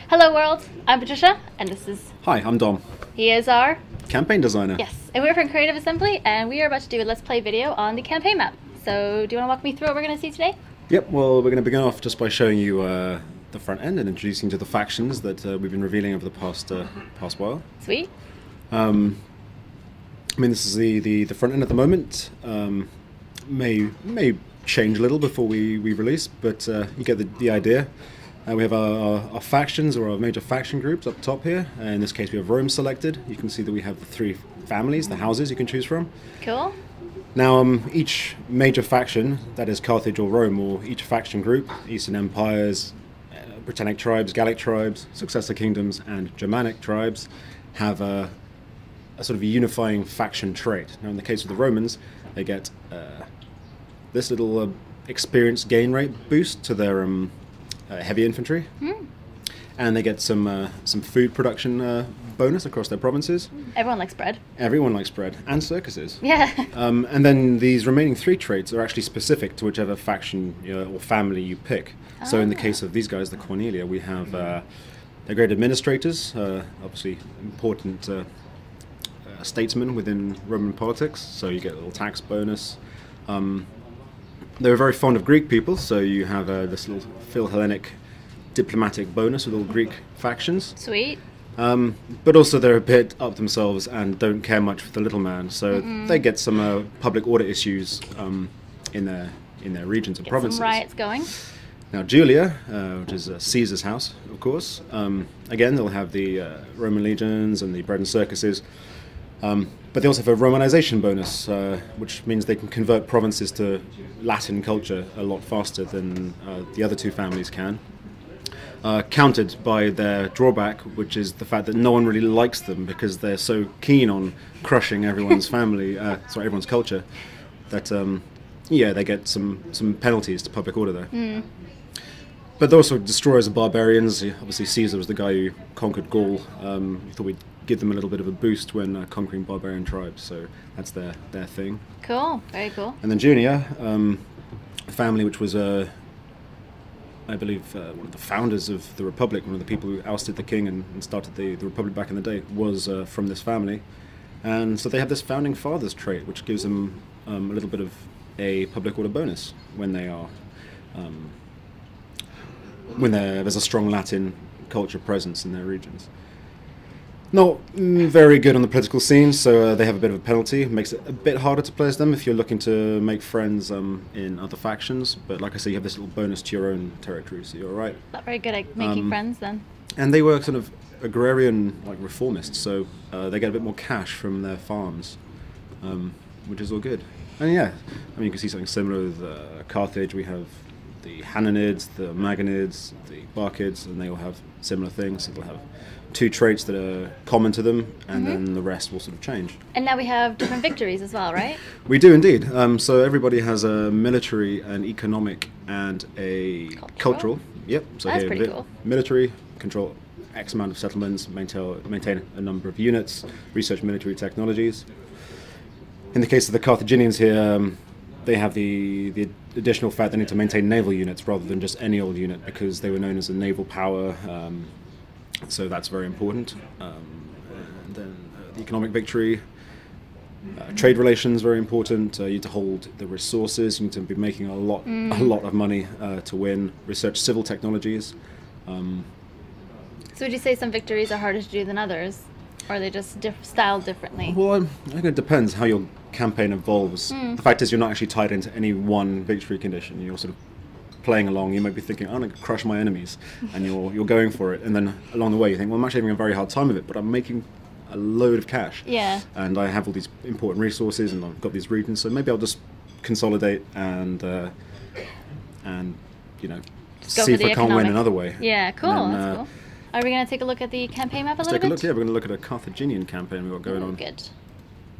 Hello world, I'm Patricia, and this is... Hi, I'm Dom. He is our... campaign designer. Yes, and we're from Creative Assembly, and we are about to do a Let's Play video on the campaign map. So, do you want to walk me through what we're going to see today? Yep, well, we're going to begin off just by showing you the front end and introducing to the factions that we've been revealing over the past while. Sweet. I mean, this is the front end at the moment. May change a little before we release, but you get the idea. We have our factions, or our major faction groups up top here. In this case we have Rome selected. You can see that we have the three families, the houses you can choose from. Cool. Now each major faction, that is Carthage or Rome, or each faction group, Eastern Empires, Britannic tribes, Gallic tribes, Successor Kingdoms and Germanic tribes, have a sort of a unifying faction trait. Now in the case of the Romans, they get this little experience gain rate boost to their heavy infantry, and they get some food production bonus across their provinces. Everyone likes bread. Everyone likes bread, and circuses. Yeah. And then these remaining three traits are actually specific to whichever faction or family you pick. So in the case of these guys, the Cornelia, we have they're great administrators, obviously important statesmen within Roman politics, so you get a little tax bonus. They were very fond of Greek people, so you have this little Phil-Hellenic diplomatic bonus with all Greek factions. Sweet. But also they're a bit up themselves and don't care much for the little man, so they get some public order issues in their regions and provinces. Some riots going. Now Julia, which is Caesar's house, of course, again they'll have the Roman legions and the bread and circuses. But they also have a Romanization bonus, which means they can convert provinces to Latin culture a lot faster than the other two families can. Countered by their drawback, which is the fact that no one really likes them because they're so keen on crushing everyone's everyone's culture, that yeah, they get some penalties to public order there. But they're also destroyers of barbarians. Obviously Caesar was the guy who conquered Gaul. We thought we'd give them a little bit of a boost when conquering barbarian tribes, so that's their thing. Cool, very cool. And then Junia, a family which was, I believe, one of the founders of the Republic, one of the people who ousted the king and started the Republic back in the day, was from this family. And so they have this founding fathers trait, which gives them a little bit of a public order bonus when they are... when there's a strong Latin culture presence in their regions. Not very good on the political scene, so they have a bit of a penalty. It makes it a bit harder to play as them if you're looking to make friends in other factions. But like I say, you have this little bonus to your own territory, so you're all right. Not very good at making friends then. And they were sort of agrarian, like reformists, so they get a bit more cash from their farms, which is all good. And yeah, I mean you can see something similar with Carthage. We have the Hananids, the Magonids, the Barkids, and they all have similar things. They'll have two traits that are common to them, and then the rest will sort of change. And now we have different victories as well, right? We do indeed. So everybody has a military, an economic, and a cultural. Yep. So that's here, pretty cool. Military, control X amount of settlements, maintain a number of units, research military technologies. In the case of the Carthaginians here, they have the additional fact they need to maintain naval units rather than just any old unit, because they were known as a naval power, so that's very important. And then the economic victory, trade relations, very important. You need to hold the resources. You need to be making a lot of money to win. Research civil technologies. So would you say some victories are harder to do than others? Or are they just styled differently? Well, I think it depends how your campaign evolves. The fact is you're not actually tied into any one victory condition. You're sort of playing along. You might be thinking, I'm going to crush my enemies, and you're going for it. And then along the way you think, well, I'm actually having a very hard time of it, but I'm making a load of cash. Yeah. And I have all these important resources, and I've got these regions, so maybe I'll just consolidate and you know, see if I can't win another way. Yeah, cool. Then, that's cool. Are we going to take a look at the campaign map a little bit? Let's take a look, yeah. We're going to look at a Carthaginian campaign we've got going on. Good.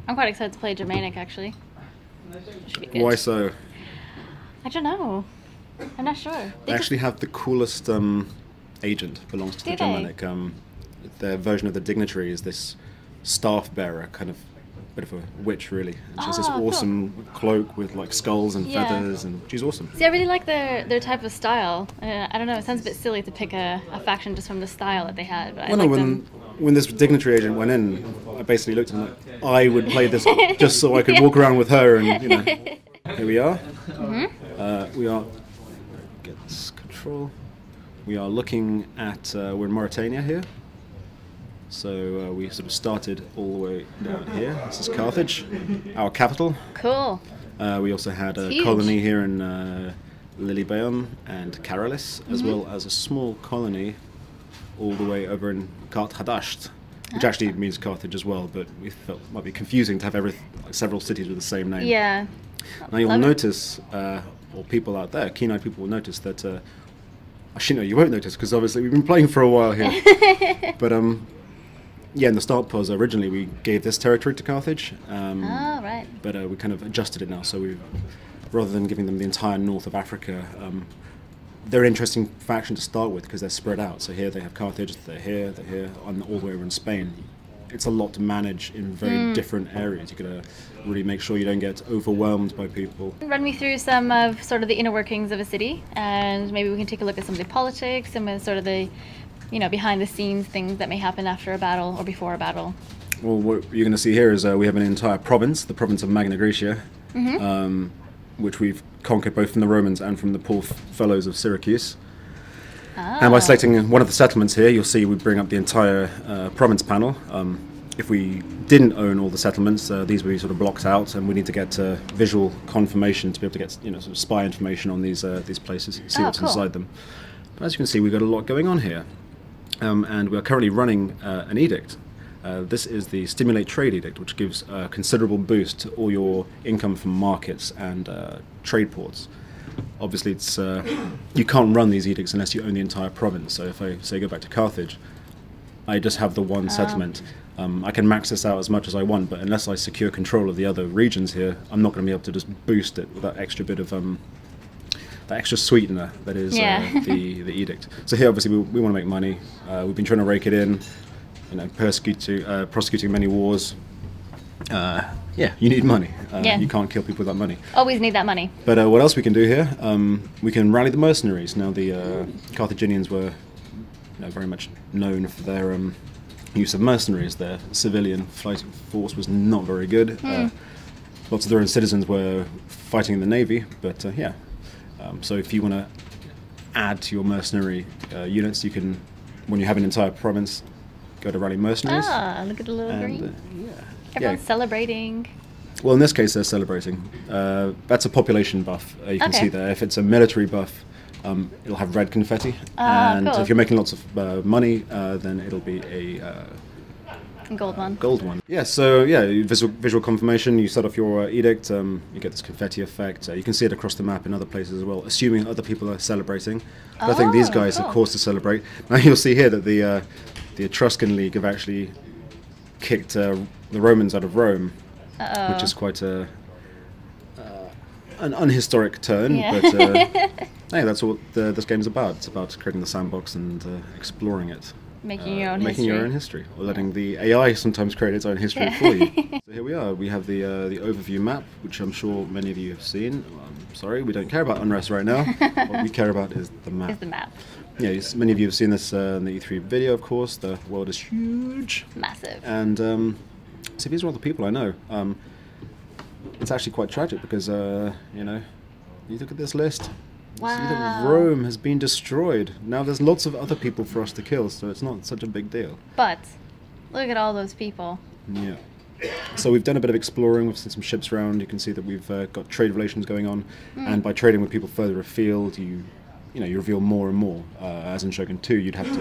I'm quite excited to play Germanic, actually. Should be good. Why so? I don't know. I'm not sure. They actually have the coolest agent, belongs to the Germanic. Their version of the dignitary is this staff bearer, kind of bit of a witch, really. And she has this Cool. awesome cloak with like skulls and feathers, and she's awesome. See, I really like their type of style. I don't know, it sounds a bit silly to pick a faction just from the style that they had, but I Well, no, like them. when this dignitary agent went in, I basically looked at him like, I would play this just so I could walk around with her, and you know. Here we are. We are. Get this control. We are looking at. We're in Mauritania here. So we sort of started all the way down here. This is Carthage, our capital. Cool. We also had a huge. colony here in Lilybaeum and Caralis, as well as a small colony all the way over in Kart Hadasht, which actually means Carthage as well, but we felt it might be confusing to have several cities with the same name. Yeah. Now you'll Love it. notice, or people out there, keen-eyed people will notice that, actually no, you won't notice because obviously we've been playing for a while here, but yeah, in the start pause originally we gave this territory to Carthage, Oh, right. but we kind of adjusted it now, so we, rather than giving them the entire north of Africa, they're an interesting faction to start with because they're spread out. So here they have Carthage, they're here, and all the way over in Spain. It's a lot to manage in very different areas. You've got to really make sure you don't get overwhelmed by people. Run me through some of sort of the inner workings of a city, and maybe we can take a look at some of the politics, some of sort of the, you know, behind the scenes things that may happen after a battle or before a battle. Well, what you're going to see here is we have an entire province, the province of Magna Graecia, which we've conquered both from the Romans and from the poor fellows of Syracuse. And by selecting one of the settlements here, you'll see we bring up the entire province panel. If we didn't own all the settlements, these would be sort of blocked out, and we need to get visual confirmation to be able to get, you know, sort of spy information on these places, see what's cool. inside them. But as you can see, we've got a lot going on here, and we are currently running an edict. This is the Stimulate Trade Edict, which gives a considerable boost to all your income from markets and trade ports. Obviously, it's you can't run these edicts unless you own the entire province. So if I say go back to Carthage, I just have the one settlement. I can max this out as much as I want, but unless I secure control of the other regions here, I'm not going to be able to just boost it with that extra bit of that extra sweetener that is the edict. So here, obviously, we want to make money. We've been trying to rake it in, you know, prosecuting many wars. Yeah, you need money. You can't kill people without money. Always need that money. But what else we can do here? We can rally the mercenaries. Now, the Carthaginians were, you know, very much known for their use of mercenaries. Their civilian fighting force was not very good. Lots of their own citizens were fighting in the navy. But yeah, so if you want to add to your mercenary units, you can, when you have an entire province, go to rally mercenaries. Ah, look at the little green. Everyone's yeah. celebrating. Well, in this case, they're celebrating. That's a population buff. You can see there. If it's a military buff, it'll have red confetti. And cool. if you're making lots of money, then it'll be a Gold one. gold one. Yeah, so yeah, visual confirmation. You set off your edict, you get this confetti effect. You can see it across the map in other places as well, assuming other people are celebrating. But I think these guys cool. are cause to celebrate. Now you'll see here that the Etruscan League have actually kicked the Romans out of Rome, which is quite an unhistoric turn. Yeah. But hey, that's what this game's about. It's about creating the sandbox and exploring it. Making your own making history. your own history, or letting the AI sometimes create its own history for you. So here we are. We have the overview map, which I'm sure many of you have seen. Sorry, we don't care about unrest right now. What we care about is the map. Is the map. Yeah, many of you have seen this in the E3 video, of course. The world is huge. Massive. And see, these are all the people I know. It's actually quite tragic because, you know, you look at this list. Wow. See that Rome has been destroyed. Now there's lots of other people for us to kill, so it's not such a big deal. But look at all those people. Yeah. So we've done a bit of exploring. We've seen some ships around. You can see that we've got trade relations going on, and by trading with people further afield, you reveal more and more. As in Shogun 2, you have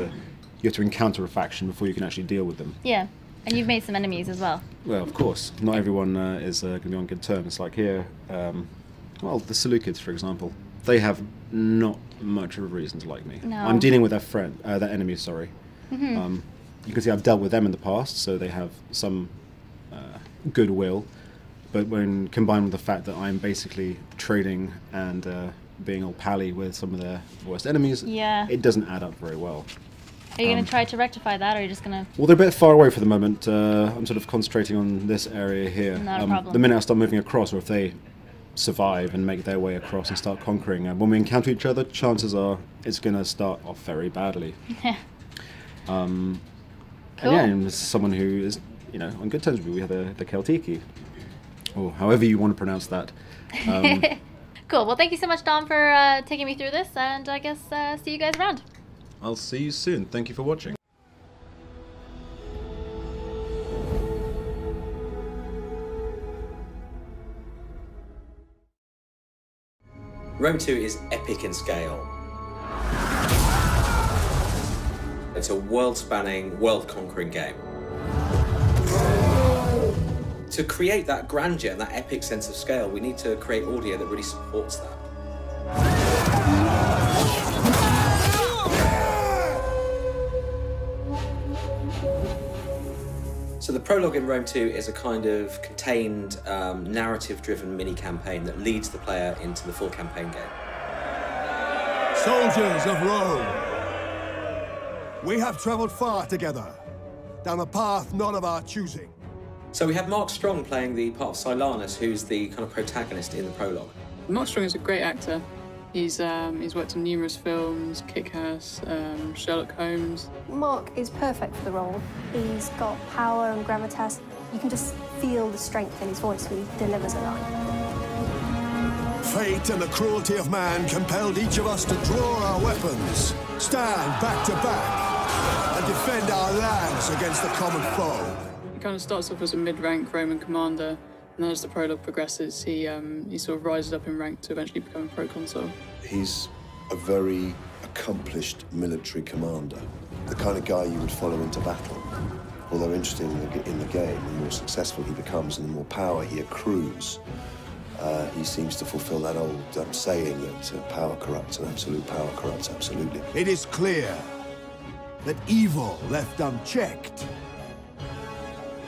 to encounter a faction before you can actually deal with them. Yeah. And you've made some enemies as well. Well, of course, not everyone is going to be on good terms. Like here, well, the Seleucids, for example, they have not much of a reason to like me. No. I'm dealing with their enemy. Sorry. You can see I've dealt with them in the past, so they have some goodwill. But when combined with the fact that I'm basically trading and being all pally with some of their worst enemies, Yeah. it doesn't add up very well. Are you going to try to rectify that, or are you just going to... Well, they're a bit far away for the moment. I'm sort of concentrating on this area here. Not a problem. The minute I start moving across, or if they survive and make their way across and start conquering, when we encounter each other, chances are it's going to start off very badly. Cool. Again, as someone who is, on good terms with you, we have the Celtiki, or however you want to pronounce that. Cool. Well, thank you so much, Dom, for taking me through this, and I guess see you guys around. I'll see you soon. Thank you for watching. Rome 2 is epic in scale. It's a world-spanning, world-conquering game. To create that grandeur and that epic sense of scale, we need to create audio that really supports that. So the prologue in Rome 2 is a kind of contained, narrative-driven mini-campaign that leads the player into the full campaign game. Soldiers of Rome, we have travelled far together, down a path not of our choosing. So we have Mark Strong playing the part of Silanus, who's the kind of protagonist in the prologue. Mark Strong is a great actor. He's worked in numerous films, Kick-Ass, Sherlock Holmes. Mark is perfect for the role. He's got power and gravitas. You can just feel the strength in his voice when he delivers a line. Fate and the cruelty of man compelled each of us to draw our weapons, stand back to back, and defend our lands against the common foe. He kind of starts off as a mid-rank Roman commander, and then as the prologue progresses, he sort of rises up in rank to eventually become a proconsul. He's a very accomplished military commander, the kind of guy you would follow into battle. Although interesting in the game, the more successful he becomes and the more power he accrues, he seems to fulfill that old saying that power corrupts and absolute power corrupts absolutely. It is clear that evil left unchecked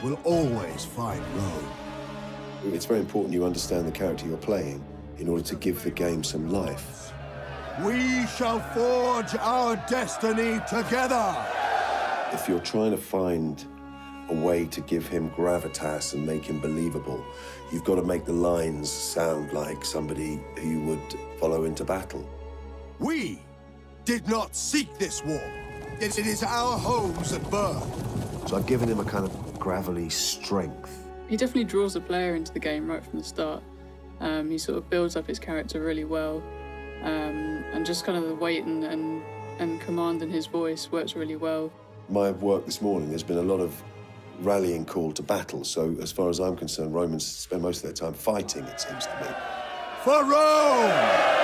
will always find Rome. It's very important you understand the character you're playing in order to give the game some life. We shall forge our destiny together! If you're trying to find a way to give him gravitas and make him believable, you've got to make the lines sound like somebody who you would follow into battle. We did not seek this war. It is our homes that burn. So I've given him a kind of gravelly strength. He definitely draws the player into the game right from the start. He sort of builds up his character really well, and just kind of the weight and command in his voice works really well. My work this morning, there's been a lot of rallying call to battle, so as far as I'm concerned, Romans spend most of their time fighting, it seems to me. For Rome!